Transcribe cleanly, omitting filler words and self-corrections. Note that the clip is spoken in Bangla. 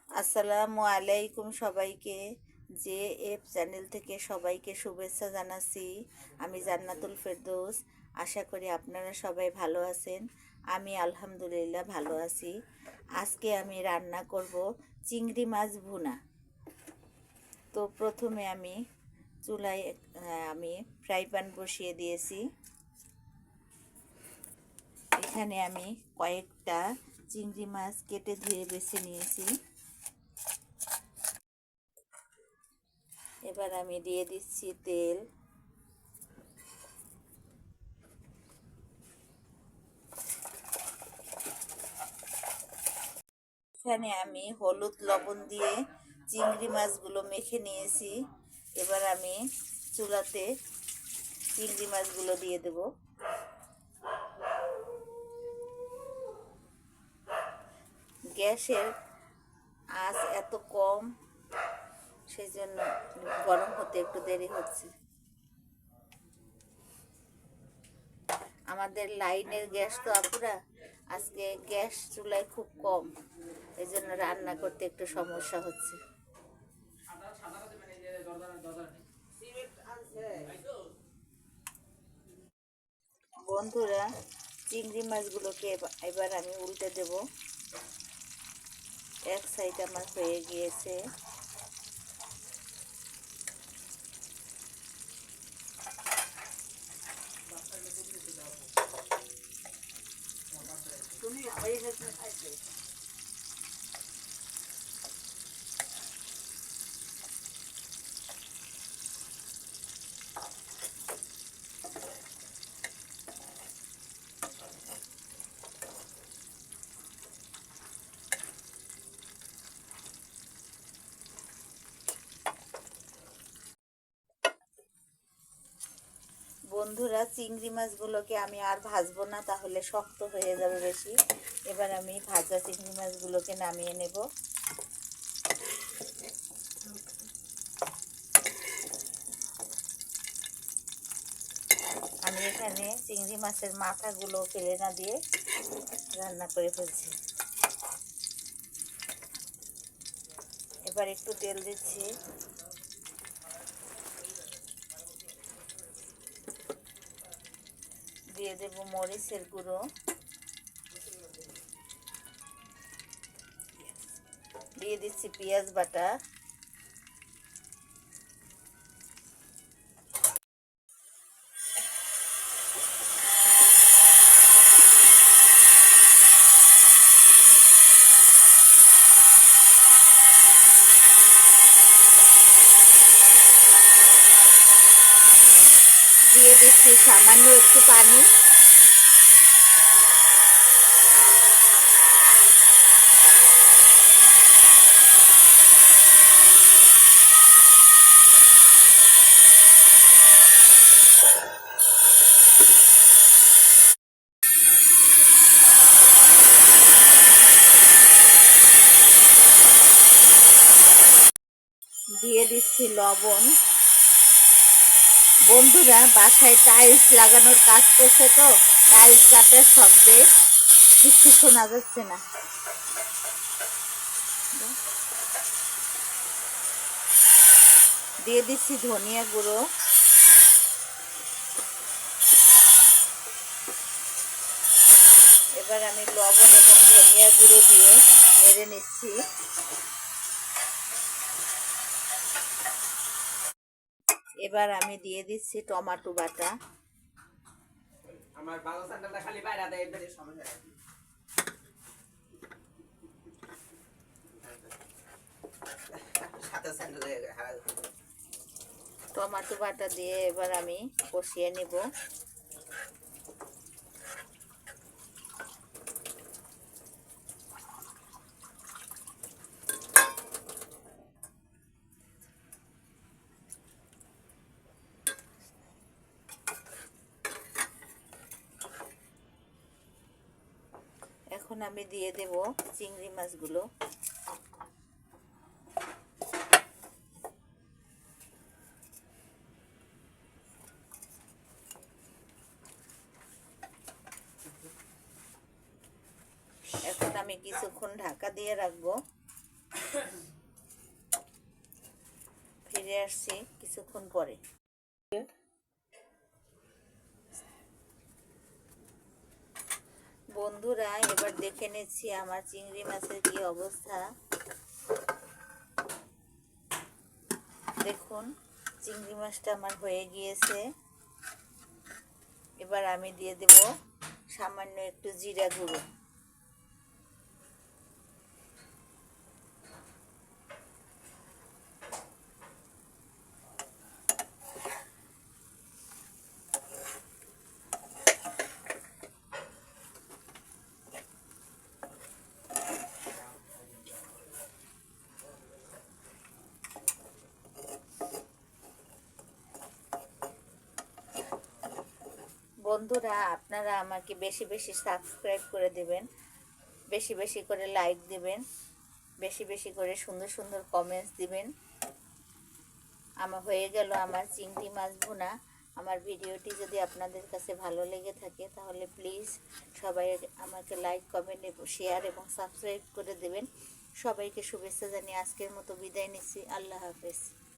আসসালামু আলাইকুম সবাইকে। জে এফ চ্যানেল থেকে সবাইকে শুভেচ্ছা জানাচ্ছি। আমি জান্নাতুল ফেরদৌস। আশা করি আপনারা সবাই ভালো আছেন। আমি আলহামদুলিল্লাহ ভালো আছি। আজকে আমি রান্না করব চিংড়ি মাছ ভুনা। তো প্রথমে আমি চুলায় আমি ফ্রাই প্যান বসিয়ে দিয়েছি। এখানে আমি কয়েকটা চিংড়ি মাছ কেটে ধুয়ে বেছে নিয়েছি। এবার আমি দিয়ে দিচ্ছি তেল। এখানে আমি হলুদ লবণ দিয়ে চিংড়ি মাছগুলো মেখে নিয়েছি। এবার আমি চুলাতে চিংড়ি মাছগুলো দিয়ে দেব। গ্যাসের আঁচ এত কম, সেই জন্য গরম হতে একটু দেরি হচ্ছে। আমাদের লাইনের গ্যাস তো আপুরা, আজকে গ্যাস চুলায় খুব কম, এই জন্য রান্না করতে একটু সমস্যা হচ্ছে। বন্ধুরা, চিংড়ি মাছগুলোকে এবার আমি উল্টে দেব। এক সাইড আমার হয়ে গিয়েছে। বন্ধুরা, চিংড়ি মাছগুলোকে আমি আর ভাজবো না, তাহলে শক্ত হয়ে যাবে বেশি। এবার আমি ভাজা চিংড়ি মাছগুলোকে নামিয়ে নেব। আমি এখানে চিংড়ি মাছের মাথাগুলো ফেলে না দিয়ে রান্না করে ফেলছি। এবার একটু তেল দিচ্ছি। দিয়ে দেব মরিচের গুঁড়ো, দিয়ে দিচ্ছি পেঁয়াজ বাটা, দিয়ে দিচ্ছি সামান্য একটু পানি। দিয়ে দিচ্ছি লবণ। বন্ধুরা, বাসায় টাইলস লাগানোর কাজ করছে, তো টাইলস কাটার শব্দে কিছু শোনা যাচ্ছে না। দিয়ে দিচ্ছি ধনিয়া গুঁড়ো। এবার আমি লবণ এবং ধনিয়া গুঁড়ো দিয়ে নেড়ে নিচ্ছি। এবার আমি দিয়ে দিচ্ছি টমেটো বাটা। আমার ভালো স্যান্ডেলটা খালি বাইরে দেয়, এবারে সমস্যা। সাথে স্যান্ডেল টমেটো বাটা দিয়ে এবার আমি কষিয়ে নেব। এখন আমি দিয়ে দেব চিংড়ি মাছগুলো। এখন আমি কিছুক্ষণ ঢাকা দিয়ে রাখবো। ফিরে আসছি কিছুক্ষণ পরে। বন্ধুরা, এবার দেখে নিচ্ছি আমার চিংড়ি মাছের কি অবস্থা। দেখুন, চিংড়ি মাছটা আমার হয়ে গিয়েছে। এবার আমি দিয়ে দেব সামান্য একটু জিরা গুঁড়ো। বন্ধুরা, আপনারা আমাকে বেশি বেশি সাবস্ক্রাইব করে দেবেন, বেশি বেশি করে লাইক দিবেন, বেশি বেশি করে সুন্দর সুন্দর কমেন্টস দিবেন। আমার হয়ে গেল আমার চিংড়ি মাছ ভুনা। আমার ভিডিওটি যদি আপনাদের কাছে ভালো লেগে থাকে তাহলে প্লিজ সবাই আমাকে লাইক, কমেন্ট, শেয়ার এবং সাবস্ক্রাইব করে দেবেন। সবাইকে শুভেচ্ছা জানিয়ে আজকের মতো বিদায় নিচ্ছি। আল্লাহ হাফেজ।